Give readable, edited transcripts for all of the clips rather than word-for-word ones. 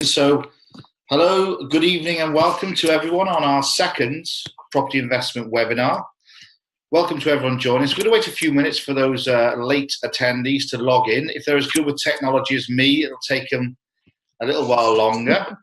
So, hello, good evening, and welcome to everyone on our second property investment webinar. Welcome to everyone joining us. We're going to wait a few minutes for those late attendees to log in. If they're as good with technology as me, it'll take them a little while longer.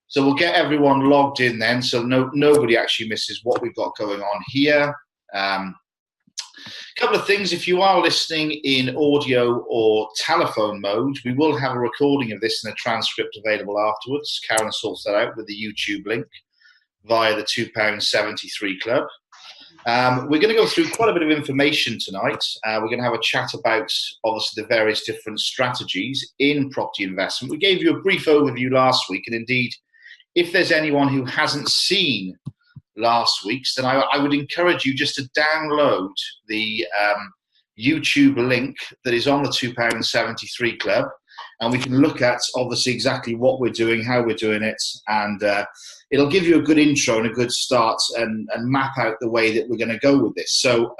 So we'll get everyone logged in then, so nobody actually misses what we've got going on here. A couple of things: if you are listening in audio or telephone mode, we will have a recording of this and a transcript available afterwards. Karen sorts that out with the YouTube link via the £2.73 Club. We're going to go through quite a bit of information tonight. We're going to have a chat about, obviously, the various different strategies in property investment. We gave you a brief overview last week, and indeed, if there's anyone who hasn't seen last week's, then I would encourage you just to download the YouTube link that is on the £2.73 Club, and we can look at obviously exactly what we're doing, how we're doing it, and it'll give you a good intro and a good start and map out the way that we're going to go with this. So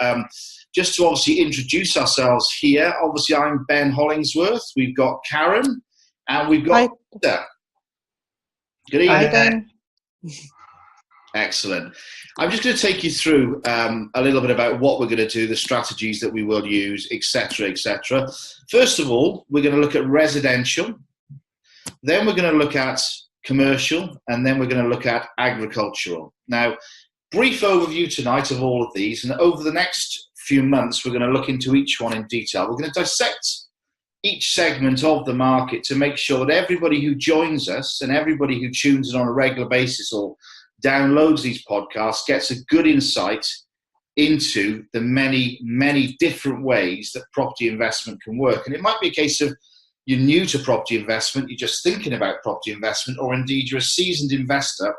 just to obviously introduce ourselves here, obviously I'm Ben Hollingsworth, we've got Karen, and we've got Peter. Good evening. Hi, Ben. Excellent. I'm just going to take you through a little bit about what we're going to do, the strategies that we will use, etc., etc. First of all, we're going to look at residential. Then we're going to look at commercial, and then we're going to look at agricultural. Now, brief overview tonight of all of these, and over the next few months, we're going to look into each one in detail. We're going to dissect each segment of the market to make sure that everybody who joins us and everybody who tunes in on a regular basis or downloads these podcasts gets a good insight into the many, many different ways that property investment can work. And it might be a case of you're new to property investment, you're just thinking about property investment, or indeed you're a seasoned investor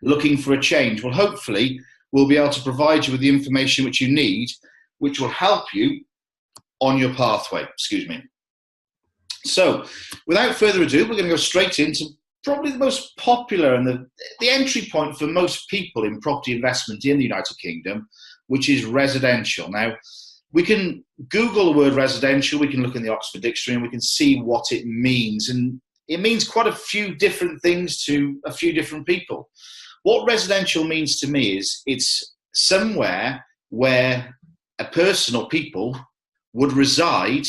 looking for a change. Well, hopefully we'll be able to provide you with the information which you need, which will help you on your pathway. Excuse me. So without further ado, we're going to go straight into probably the most popular and the entry point for most people in property investment in the United Kingdom, which is residential. Now, we can Google the word residential, we can look in the Oxford Dictionary, and we can see what it means. And it means quite a few different things to a few different people. What residential means to me is it's somewhere where a person or people would reside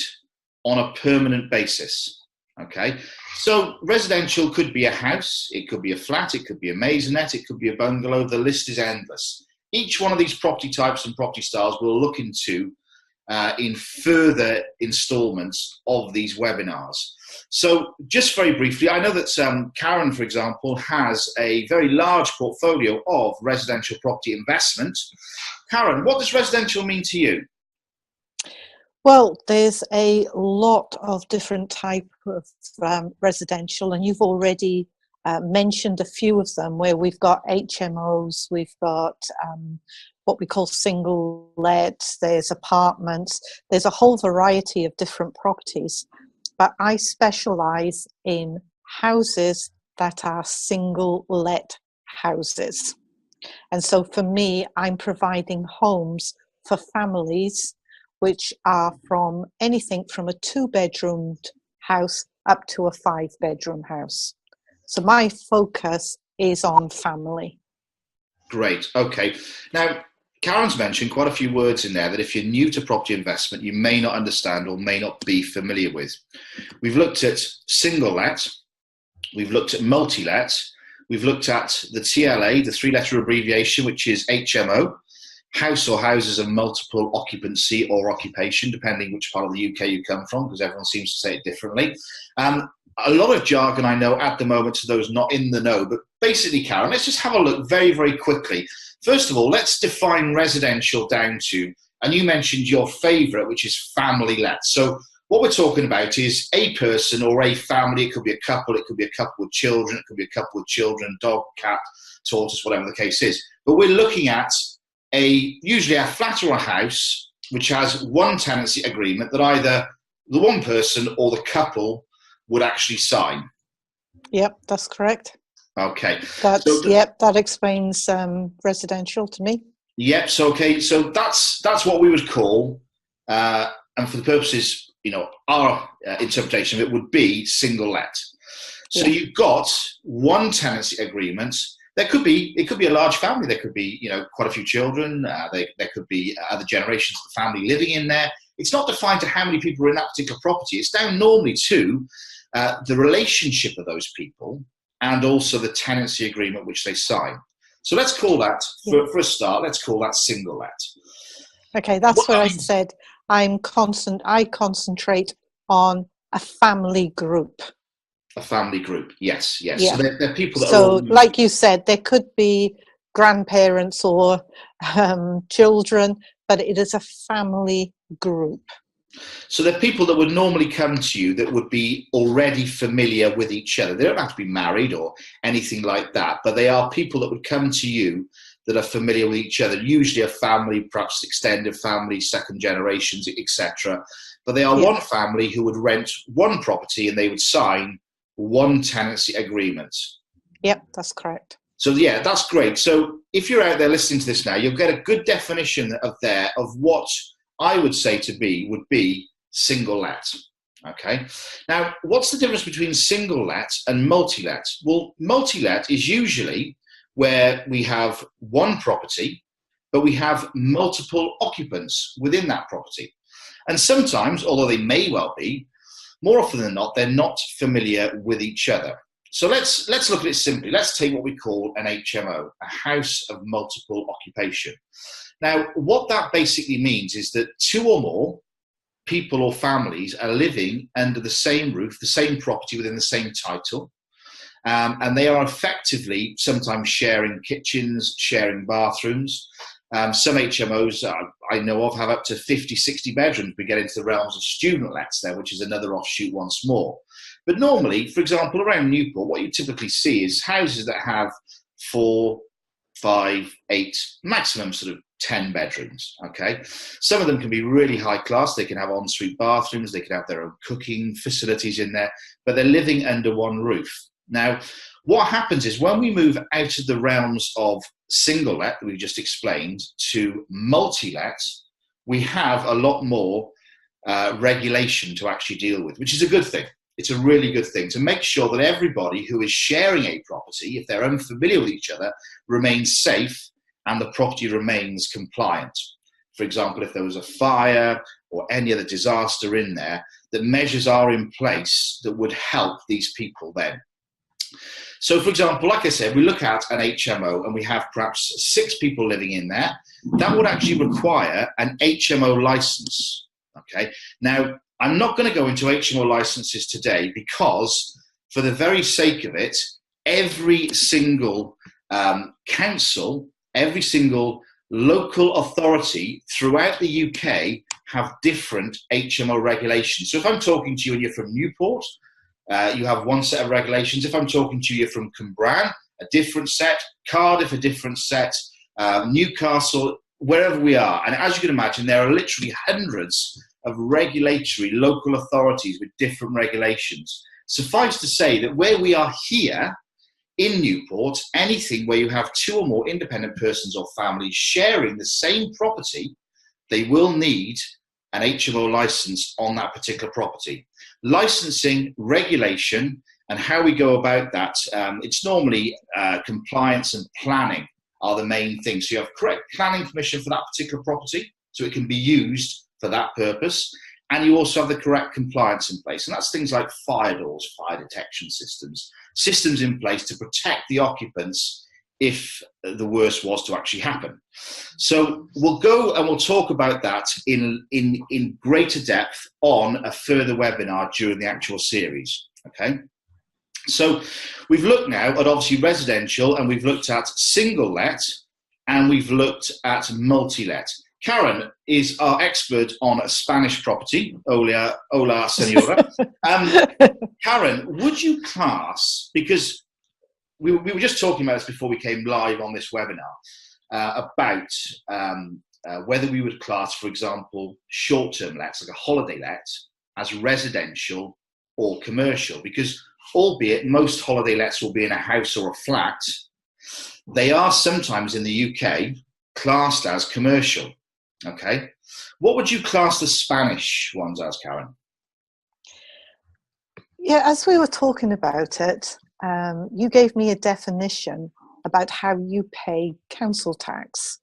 on a permanent basis. Okay, so residential could be a house, it could be a flat, it could be a maisonette, it could be a bungalow. The list is endless. Each one of these property types and property styles we'll look into in further installments of these webinars. So just very briefly, I know that Karen, for example, has a very large portfolio of residential property investment. Karen, what does residential mean to you? Well, there's a lot of different types of residential, and you've already mentioned a few of them, where we've got HMOs, we've got what we call single let, there's apartments, there's a whole variety of different properties. But I specialize in houses that are single let houses. And so for me, I'm providing homes for families which are from anything from a 2-bedroomed house up to a 5-bedroom house. So my focus is on family. Great. Okay. Now, Karen's mentioned quite a few words in there that if you're new to property investment, you may not understand or may not be familiar with. We've looked at single let, we've looked at multi-let, we've looked at the TLA, the 3-letter abbreviation, which is HMO, house or houses of multiple occupancy or occupation, depending which part of the UK you come from, because everyone seems to say it differently. A lot of jargon I know at the moment to those not in the know, but basically, Karen, let's just have a look very, very quickly. First of all, let's define residential down to, and you mentioned your favourite, which is family let. So what we're talking about is a person or a family. It could be a couple, it could be a couple with children, it could be a couple with children, dog, cat, tortoise, whatever the case is. But we're looking at usually a flat or a house which has one tenancy agreement that either the one person or the couple would actually sign. Yep, that's correct. Okay. That explains residential to me. Yep. So that's what we would call, and for the purposes, our interpretation of it would be single let. So you've got one tenancy agreement. It could be a large family. There could be, quite a few children. There could be other generations of the family living in there. It's not defined to how many people are in that particular property. It's down normally to the relationship of those people and also the tenancy agreement which they sign. So let's call that, for a start, let's call that single let. Okay, that's where I said I concentrate on a family group. A family group, yes. Yeah. So they're people that so like you said, there could be grandparents or children, but it is a family group. So they're people that would normally come to you that would be already familiar with each other. They don't have to be married or anything like that, but they are people that would come to you that are familiar with each other, usually a family, perhaps extended family, second generations, etc. But they are one family who would rent one property and they would sign one tenancy agreement. Yep, that's correct. So yeah, that's great. So if you're out there listening to this now, you'll get a good definition of what I would say would be single let. Okay. Now, what's the difference between single let and multi-let? Well, multi-let is usually where we have one property, but we have multiple occupants within that property. And sometimes, although they may well be, more often than not, they're not familiar with each other. So let's look at it simply. Let's take what we call an HMO, a house of multiple occupation. Now, what that basically means is that two or more people or families are living under the same roof, the same property within the same title, and they are effectively sometimes sharing kitchens, sharing bathrooms. Some HMOs I know of have up to 50, 60 bedrooms. We get into the realms of student lets there, which is another offshoot once more. But normally, for example, around Newport, what you typically see is houses that have 4, 5, 8, maximum sort of 10 bedrooms, okay? Some of them can be really high class. They can have ensuite bathrooms. They can have their own cooking facilities in there, but they're living under one roof. Now, what happens is when we move out of the realms of single let that we just explained to multi-let, we have a lot more regulation to actually deal with, which is a good thing. It's a really good thing to make sure that everybody who is sharing a property, if they're unfamiliar with each other, remains safe and the property remains compliant. For example, if there was a fire or any other disaster in there, that measures are in place that would help these people then. So, for example, like I said, we look at an HMO and we have perhaps 6 people living in there. That would actually require an HMO license. Okay. Now, I'm not going to go into HMO licenses today because, for the very sake of it, every single council, every single local authority throughout the UK have different HMO regulations. So if I'm talking to you and you're from Newport, you have one set of regulations. If I'm talking to you from Cwmbran, a different set, Cardiff, a different set, Newcastle, wherever we are. And as you can imagine, there are literally hundreds of regulatory local authorities with different regulations. Suffice to say that where we are here in Newport, anything where you have 2 or more independent persons or families sharing the same property, they will need an HMO license on that particular property. Licensing, regulation, and how we go about that, it's normally compliance and planning are the main things. So you have correct planning permission for that particular property, so it can be used for that purpose. And you also have the correct compliance in place. And that's things like fire doors, fire detection systems, systems in place to protect the occupants if the worst was to actually happen. So we'll go and we'll talk about that in greater depth on a further webinar during the actual series, okay? So we've looked now at obviously residential, and we've looked at single let, and we've looked at multi-let. Karen is our expert on a Spanish property. Hola, senora. Karen, would you class, because we were just talking about this before we came live on this webinar, about whether we would class, for example, short-term lets, like a holiday let, as residential or commercial, because albeit most holiday lets will be in a house or a flat, they are sometimes in the UK classed as commercial. Okay, what would you class the Spanish ones as, Karen? Yeah, as we were talking about it, you gave me a definition about how you pay council tax.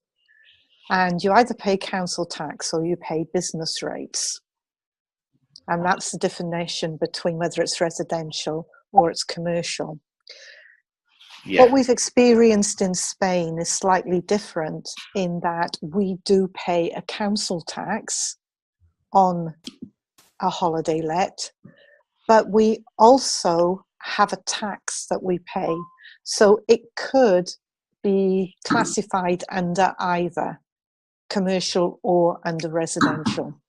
And you either pay council tax or you pay business rates. And that's the definition between whether it's residential or it's commercial. Yeah. What we've experienced in Spain is slightly different in that we do pay a council tax on a holiday let, but we also have a tax that we pay. So it could be classified under either commercial or under residential.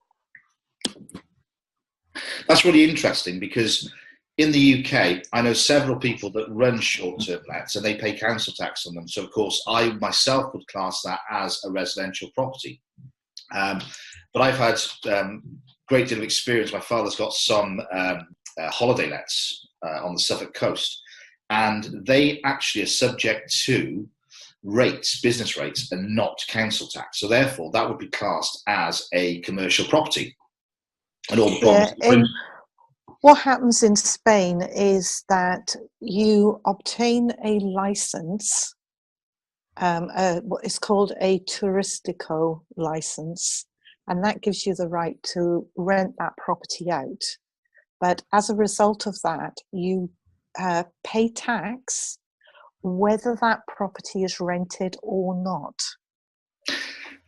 That's really interesting because in the UK, I know several people that run short-term lets and they pay council tax on them. So, of course, I myself would class that as a residential property. But I've had great deal of experience. My father's got some holiday lets on the Suffolk coast, and they actually are subject to rates, business rates, and not council tax. So therefore, that would be classed as a commercial property. And all the problems. What happens in Spain is that you obtain a license, what is called a turistico license, and that gives you the right to rent that property out. But as a result of that, you pay tax whether that property is rented or not.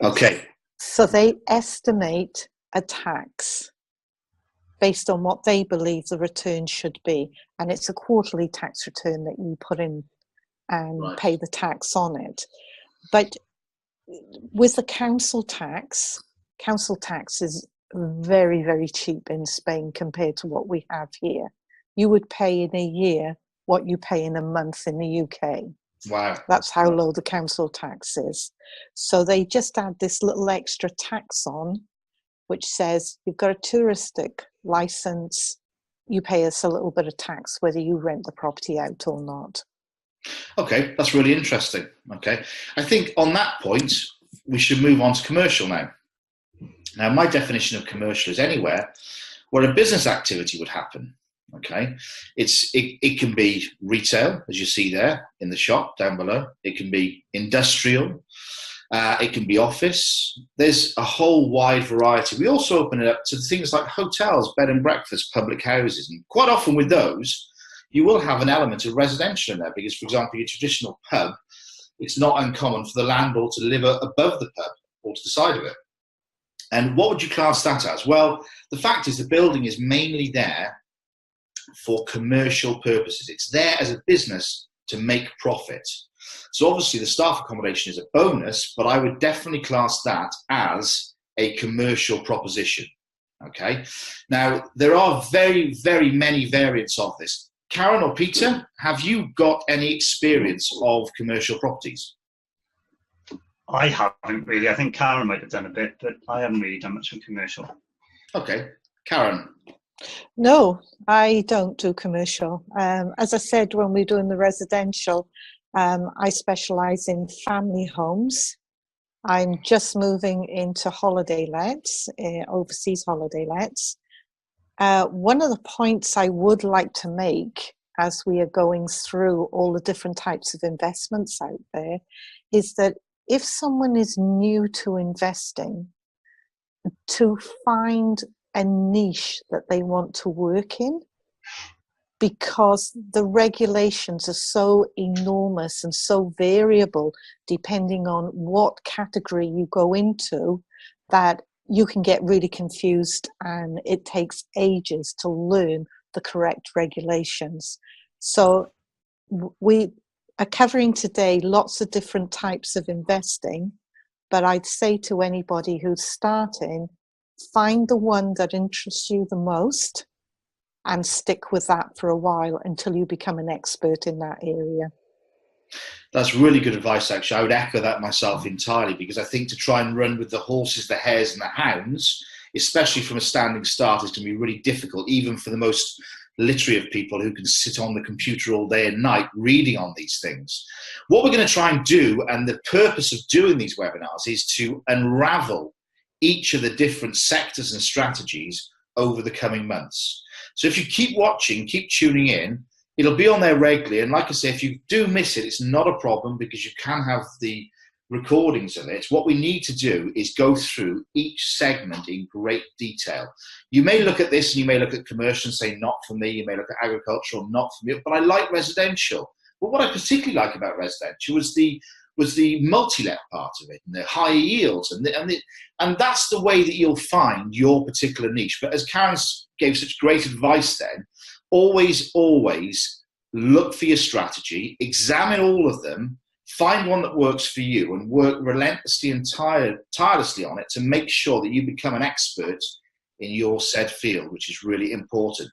Okay. So they estimate a tax based on what they believe the return should be. And it's a quarterly tax return that you put in and pay the tax on it. But with the council tax is very, very cheap in Spain compared to what we have here. You would pay in a year what you pay in a month in the UK. Wow. That's how low the council tax is. So they just add this little extra tax on, which says you've got a touristic license, you pay us a little bit of tax whether you rent the property out or not. Okay, that's really interesting. Okay, I think on that point, we should move on to commercial now. Now, my definition of commercial is anywhere where a business activity would happen. Okay, it can be retail, as you see there in the shop down below. It can be industrial. It can be office. There's a whole wide variety. We also open it up to things like hotels, bed and breakfast, public houses. And quite often with those, you will have an element of residential in there because, for example, your traditional pub, it's not uncommon for the landlord to live above the pub or to the side of it. And what would you class that as? Well, the fact is the building is mainly there for commercial purposes. It's there as a business to make profit. So obviously the staff accommodation is a bonus, but I would definitely class that as a commercial proposition. Okay. Now, there are very, very many variants of this. Karen or Peter, have you got any experience of commercial properties? I haven't really. I think Karen might have done a bit, but I haven't really done much of commercial. Okay. Karen? No, I don't do commercial. As I said, when we're doing the residential, I specialise in family homes. I'm just moving into holiday lets, overseas holiday lets. One of the points I would like to make as we are going through all the different types of investments out there is that if someone is new to investing, to find a niche that they want to work in, because the regulations are so enormous and so variable depending on what category you go into, that you can get really confused and it takes ages to learn the correct regulations. So we are covering today lots of different types of investing, but I'd say to anybody who's starting, find the one that interests you the most and stick with that for a while until you become an expert in that area. That's really good advice, actually. I would echo that myself entirely, because I think to try and run with the horses, the hares and the hounds, especially from a standing start, is going to be really difficult, even for the most literary of people who can sit on the computer all day and night reading on these things. What we're going to try and do, and the purpose of doing these webinars, is to unravel each of the different sectors and strategies over the coming months. So if you keep watching, keep tuning in, it'll be on there regularly. And like I say, if you do miss it, it's not a problem because you can have the recordings of it. What we need to do is go through each segment in great detail. You may look at this and you may look at commercial and say, not for me. You may look at agricultural, not for me. But I like residential. But what I particularly like about residential was the multi-let part of it and the high yields. And that's the way that you'll find your particular niche. But as Karen gave such great advice then, always look for your strategy, examine all of them, find one that works for you and work relentlessly and tirelessly on it to make sure that you become an expert in your said field, which is really important.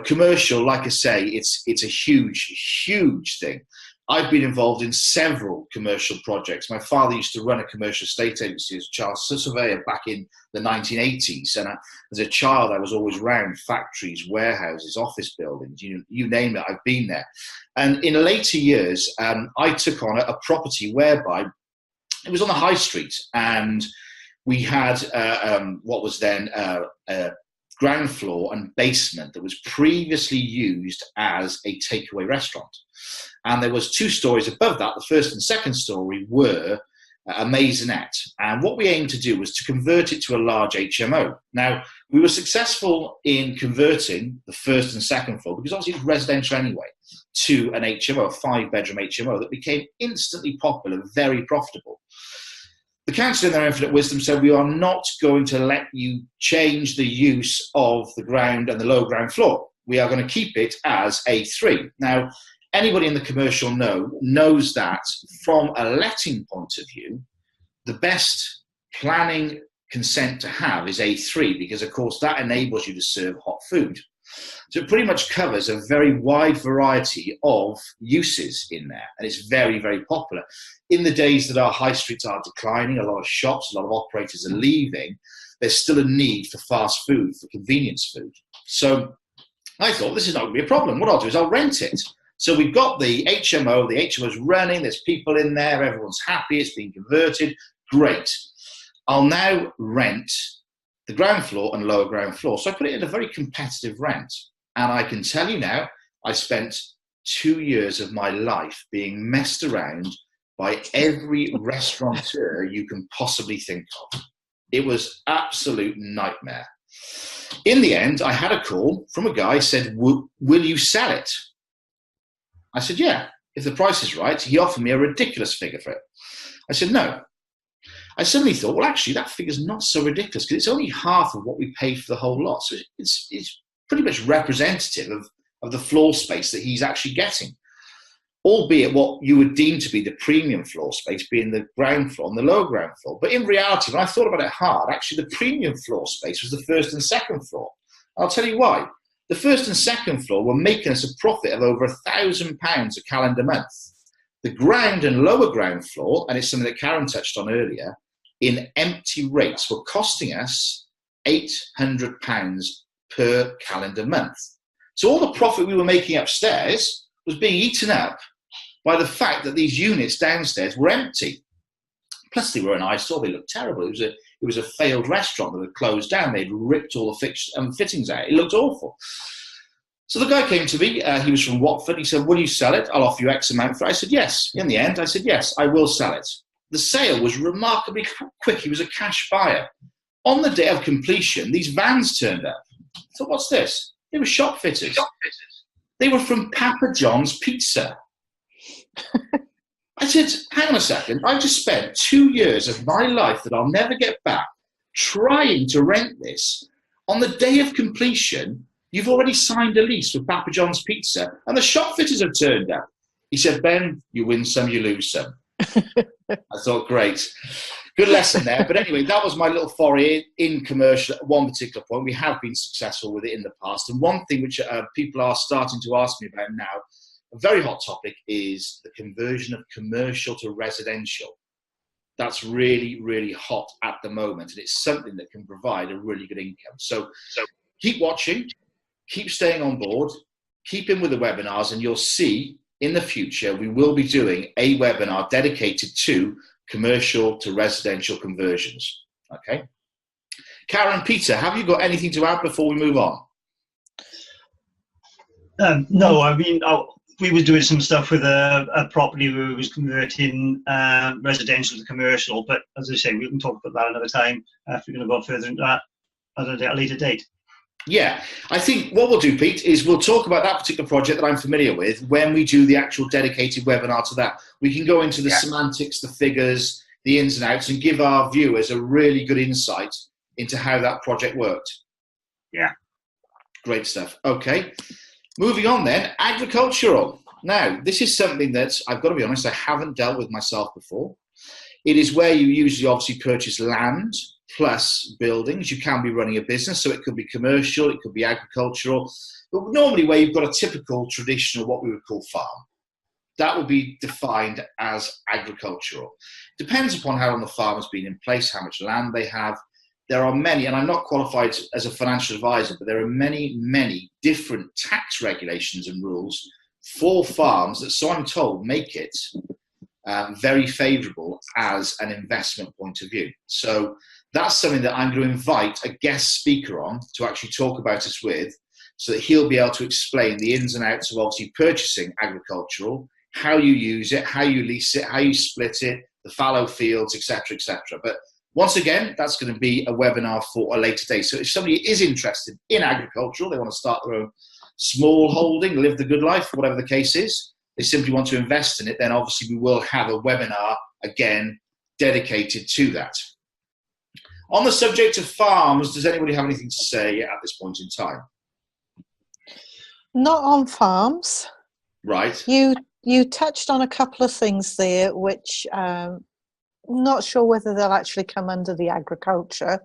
Commercial, like I say, it's a huge thing. I've been involved in several commercial projects. My father used to run a commercial estate agency as a child surveyor back in the 1980s. And as a child, I was always around factories, warehouses, office buildings, you name it, I've been there. And in later years, I took on a property whereby it was on the high street and we had what was then ground floor and basement that was previously used as a takeaway restaurant. And there was 2 stories above that. The first and second story were a maisonette. And what we aimed to do was to convert it to a large HMO. Now, we were successful in converting the first and second floor, because obviously it was residential anyway, to an HMO, a 5-bedroom HMO that became instantly popular, very profitable. The council, in their infinite wisdom, said, we are not going to let you change the use of the ground and the low ground floor. We are going to keep it as A3. Now, anybody in the commercial knows that from a letting point of view, the best planning consent to have is A3, because, of course, that enables you to serve hot food. So it pretty much covers a very wide variety of uses in there, and it's very, very popular. In the days that our high streets are declining, a lot of shops, a lot of operators are leaving, there's still a need for fast food, for convenience food. So I thought, this is not going to be a problem. What I'll do is I'll rent it. So we've got the HMO's running, there's people in there, everyone's happy, it's been converted, great. I'll now rent the ground floor and lower ground floor. So I put it in a very competitive rent. And I can tell you now, I spent 2 years of my life being messed around by every restaurateur you can possibly think of. It was absolute nightmare. In the end, I had a call from a guy who said, will you sell it? I said, yeah, if the price is right. He offered me a ridiculous figure for it. I said, no. I suddenly thought, well, actually, that figure's not so ridiculous because it's only half of what we paid for the whole lot. So it's pretty much representative of the floor space that he's actually getting, albeit what you would deem to be the premium floor space being the ground floor and the low ground floor. But in reality, when I thought about it hard, actually the premium floor space was the first and second floor. I'll tell you why. The first and second floor were making us a profit of over £1,000 a calendar month. The ground and lower ground floor, and it's something that Karen touched on earlier, in empty rates were costing us £800 per calendar month. So all the profit we were making upstairs was being eaten up by the fact that these units downstairs were empty. Plus they were an eyesore, they looked terrible. It was a failed restaurant that had closed down. They'd ripped all the fixtures and fittings out. It looked awful. So the guy came to me, he was from Watford. He said, will you sell it? I'll offer you X amount for it. I said, yes. In the end, I said, yes, I will sell it. The sale was remarkably quick. He was a cash buyer. On the day of completion, these vans turned up. I thought, what's this? They were shop fitters. They were from Papa John's Pizza. I said, hang on a second. I've just spent 2 years of my life that I'll never get back trying to rent this. On the day of completion, you've already signed a lease with Papa John's Pizza and the shop fitters have turned up. He said, Ben, you win some, you lose some. I thought, great. Good lesson there. But anyway, that was my little foray in commercial at one particular point. We have been successful with it in the past. And one thing which people are starting to ask me about now, a very hot topic, is the conversion of commercial to residential. That's really, really hot at the moment. And it's something that can provide a really good income. So keep watching, keep staying on board, keep in with the webinars, and you'll see in the future we will be doing a webinar dedicated to commercial to residential conversions. Okay. Karen, Peter, have you got anything to add before we move on? No, I mean, we were doing some stuff with a property where we was converting residential to commercial, but as I say, we can talk about that another time if we're going to go further into that at a later date. Yeah, I think what we'll do, Pete, is we'll talk about that particular project that I'm familiar with when we do the actual dedicated webinar to that. We can go into the semantics, the figures, the ins and outs, and give our viewers a really good insight into how that project worked. Yeah. Great stuff. Okay. Moving on then, agricultural. Now, this is something that, I've got to be honest, I haven't dealt with myself before. It is where you usually obviously purchase land plus buildings. You can be running a business, so it could be commercial, it could be agricultural, but normally where you've got a typical traditional, what we would call farm, that will be defined as agricultural. Depends upon how long the farm has been in place, how much land they have. There are many, and I'm not qualified as a financial advisor, but there are many, many different tax regulations and rules for farms that, so I'm told, make it very favourable as an investment point of view. So that's something that I'm going to invite a guest speaker on to actually talk about us with, so that he'll be able to explain the ins and outs of obviously purchasing agricultural, how you use it, how you lease it, how you split it, the fallow fields, etc., etc. But once again, that's going to be a webinar for a later date. So if somebody is interested in agricultural, they want to start their own small holding, live the good life, whatever the case is, they simply want to invest in it, then obviously we will have a webinar, again, dedicated to that. On the subject of farms, does anybody have anything to say at this point in time? Not on farms. Right. You touched on a couple of things there, which not sure whether they'll actually come under the agriculture,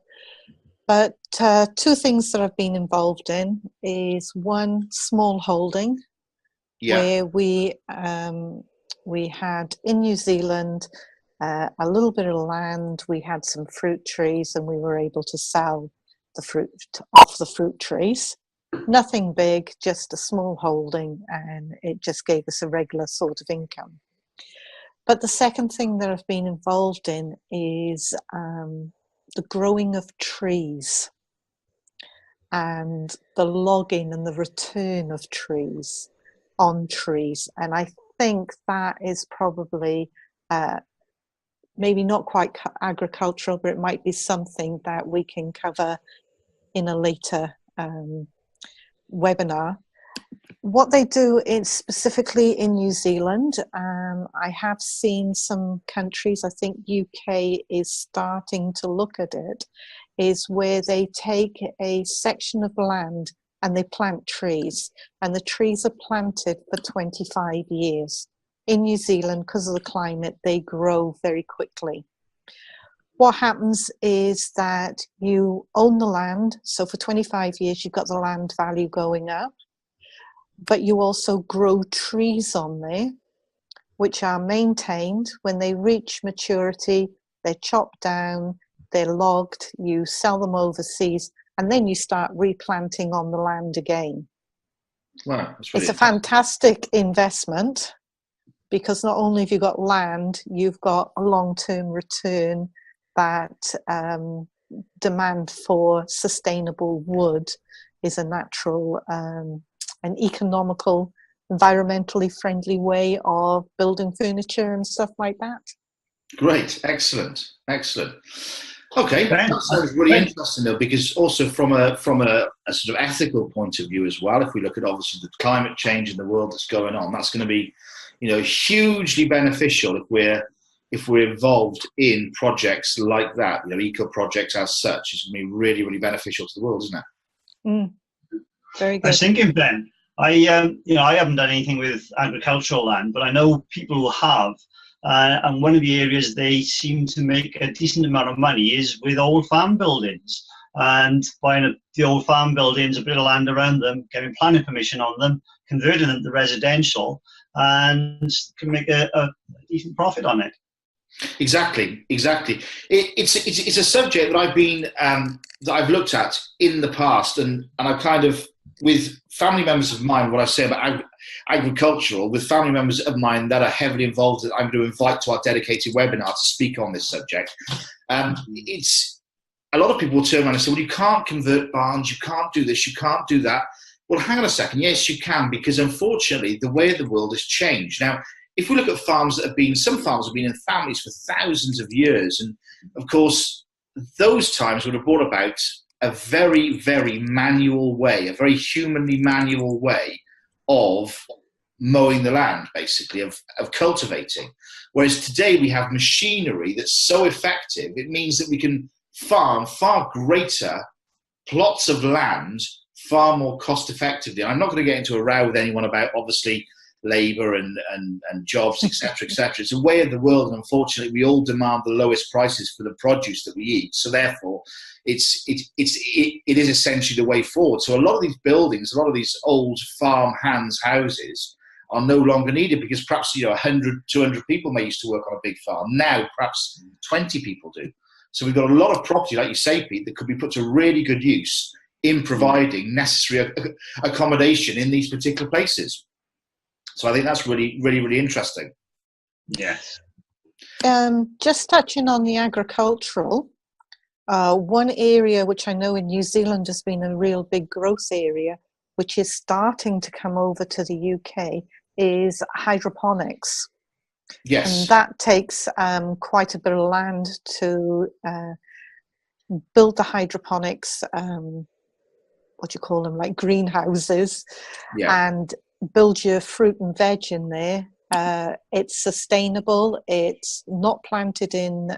but two things that I've been involved in is one, small holding, where we had in New Zealand a little bit of land, we had some fruit trees, and we were able to sell the fruit off the fruit trees. Nothing big, just a small holding, and it just gave us a regular sort of income. But the second thing that I've been involved in is the growing of trees and the logging and the return of trees on trees. And I think that is probably maybe not quite agricultural, but it might be something that we can cover in a later webinar. What they do is specifically in New Zealand. I have seen some countries, I think UK is starting to look at it, is where they take a section of land and they plant trees, and the trees are planted for 25 years. In New Zealand, because of the climate, they grow very quickly. What happens is that you own the land, so for 25 years you've got the land value going up, but you also grow trees on there, which are maintained. When they reach maturity, they're chopped down, they're logged, you sell them overseas, and then you start replanting on the land again. Wow, it's a fantastic investment, because not only have you got land, you've got a long-term return. That demand for sustainable wood is a natural and economical, environmentally friendly way of building furniture and stuff like that. Great, excellent. Okay, that sounds really interesting though, because also from a sort of ethical point of view as well, if we look at obviously the climate change in the world that's going on, that's going to be, hugely beneficial if we're involved in projects like that. Eco projects as such is going to be really, really beneficial to the world, isn't it? Very good. I was thinking, Ben, I haven't done anything with agricultural land, but I know people who have. And one of the areas they seem to make a decent amount of money is with old farm buildings, and buying the old farm buildings, a bit of land around them, getting planning permission on them, converting them to residential, and can make a decent profit on it. Exactly. It's a subject that I've looked at in the past, and I kind of, with family members of mine, what I say about agricultural, with family members of mine that are heavily involved, that I'm going to invite to our dedicated webinar to speak on this subject. It's a lot of people will turn around and say, well, you can't convert barns, you can't do this, you can't do that. Well, hang on a second. Yes, you can, because unfortunately, the way of the world has changed. Now, if we look at farms that have been, some farms have been in families for thousands of years. And of course, those times would have brought about a very, very manual way, a very humanly manual way of mowing the land, basically, of cultivating. Whereas today we have machinery that's so effective, it means that we can farm far greater plots of land far more cost effectively. I'm not going to get into a row with anyone about, obviously, labour and jobs, etc., etc. It's a way of the world, and unfortunately, we all demand the lowest prices for the produce that we eat. So therefore, it is essentially the way forward. So a lot of these buildings, a lot of these old farm hands houses are no longer needed, because perhaps 100, 200 people may used to work on a big farm. Now perhaps 20 people do. So we've got a lot of property, like you say, Pete, that could be put to really good use in providing necessary accommodation in these particular places. So I think that's really, really, really interesting. Yes. Just touching on the agricultural, one area which I know in New Zealand has been a real big growth area, which is starting to come over to the UK, is hydroponics. Yes. And that takes quite a bit of land to build the hydroponics, what do you call them, like greenhouses, and build your fruit and veg in there. It's sustainable. It's not planted in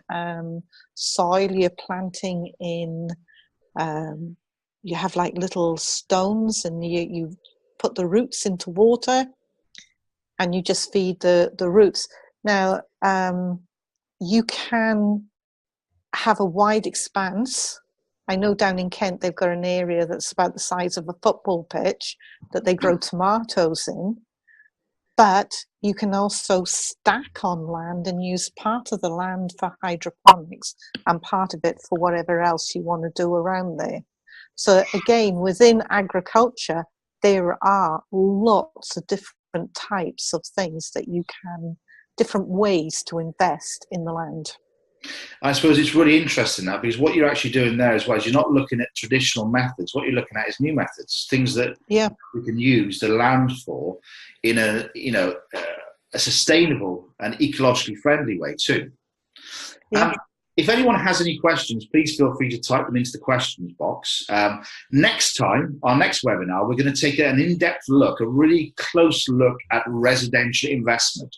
soil. You're planting in, you have like little stones, and you put the roots into water, and you just feed the roots. Now, you can have a wide expanse. I know down in Kent they've got an area that's about the size of a football pitch that they grow tomatoes in. But you can also stack on land and use part of the land for hydroponics and part of it for whatever else you want to do around there. So again, within agriculture, there are lots of different types of things that you can, different ways to invest in the land. I suppose it's really interesting now, because what you're actually doing there as well is you're not looking at traditional methods. What you're looking at is new methods, things that we can use the land for in a sustainable and ecologically friendly way too. If anyone has any questions, please feel free to type them into the questions box. Next time, our next webinar, we're going to take an in-depth look, a really close look at residential investment.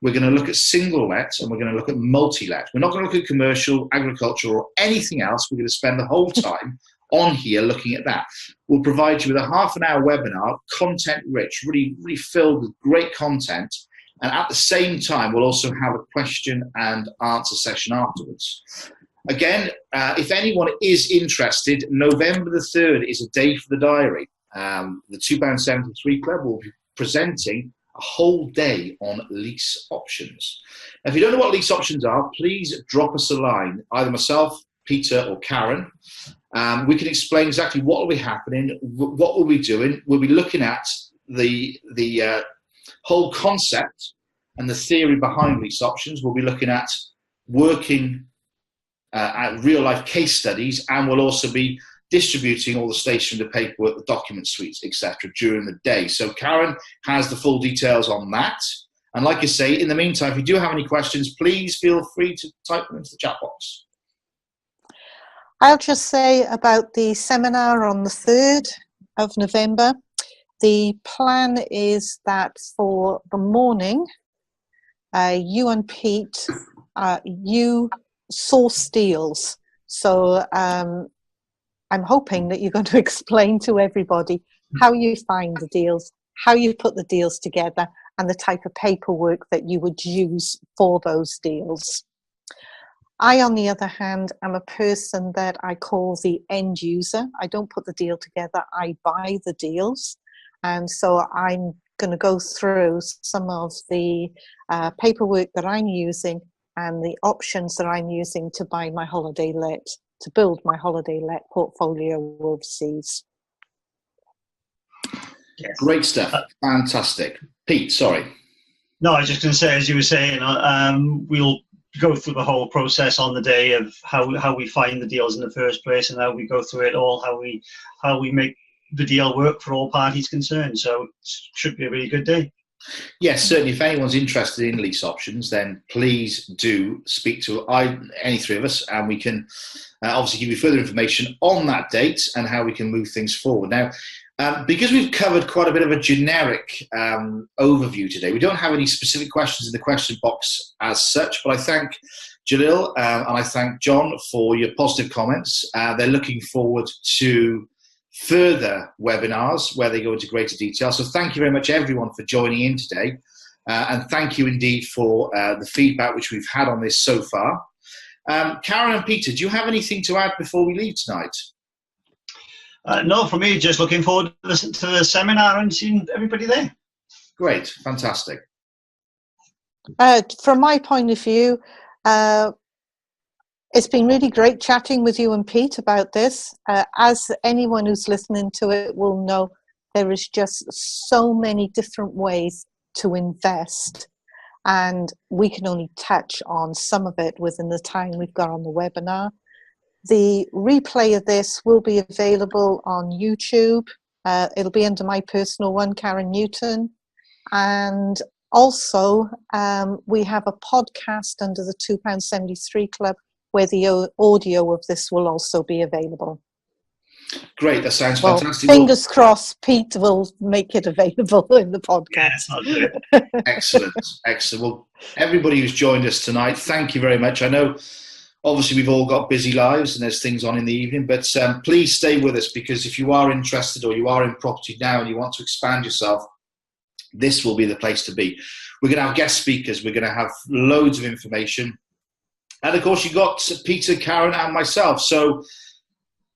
We're going to look at single let, and we're going to look at multi-let. We're not going to look at commercial, agricultural, or anything else. We're going to spend the whole time on here looking at that. We'll provide you with a half-an-hour webinar, content-rich, really, really filled with great content. And at the same time, we'll also have a question and answer session afterwards. Again, if anyone is interested, November the 3rd is a day for the diary. The £2.73 Club will be presenting a whole day on lease options. If you don't know what lease options are, please drop us a line, either myself, Peter, or Karen. We can explain exactly what will be happening, what we'll be doing. We'll be looking at the whole concept and the theory behind lease options. We'll be looking at working at real life case studies, and we'll also be distributing all the stationery, the paperwork, the document suites, etc. during the day. So Karen has the full details on that. And like I say, in the meantime, if you do have any questions, please feel free to type them into the chat box. I'll just say about the seminar on the 3rd of November. The plan is that for the morning, you and Pete, you source deals. So I'm hoping that you're going to explain to everybody how you find the deals, how you put the deals together, and the type of paperwork that you would use for those deals. I, on the other hand, am a person that I call the end user. I don't put the deal together, I buy the deals. And so I'm going to go through some of the paperwork that I'm using and the options that I'm using to buy my holiday let, to build my holiday let portfolio overseas. Yes. Great stuff. Fantastic. Pete, sorry. No, I was just going to say, as you were saying, we'll go through the whole process on the day of how we find the deals in the first place, and how we go through it all, how we make the deal work for all parties concerned. So it should be a really good day. Yes, certainly. If anyone's interested in lease options, then please do speak to any three of us, and we can obviously give you further information on that date and how we can move things forward. Now, because we've covered quite a bit of a generic overview today, we don't have any specific questions in the question box as such, but I thank Jalil and I thank John for your positive comments. They're looking forward to further webinars where they go into greater detail. So thank you very much, everyone, for joining in today. And thank you indeed for the feedback which we've had on this so far. Karen and Peter, do you have anything to add before we leave tonight? No, for me, just looking forward to the seminar and seeing everybody there. Great, fantastic. From my point of view, it's been really great chatting with you and Pete about this. As anyone who's listening to it will know, there is just so many different ways to invest, and we can only touch on some of it within the time we've got on the webinar. The replay of this will be available on YouTube. It'll be under my personal one, Karen Newton. And also, we have a podcast under the £2.73 Club where the audio of this will also be available. Great, that sounds fantastic. Fingers crossed, Pete will make it available in the podcast. Yes, excellent, excellent. Well, everybody who's joined us tonight, thank you very much. I know, obviously, we've all got busy lives and there's things on in the evening, but please stay with us, because if you are interested or you are in property now and you want to expand yourself, this will be the place to be. We're going to have guest speakers. We're going to have loads of information. And, of course, you've got Peter, Karen, and myself. So,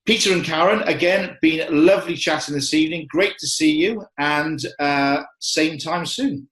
Peter and Karen, again, been lovely chatting this evening. Great to see you, and same time soon.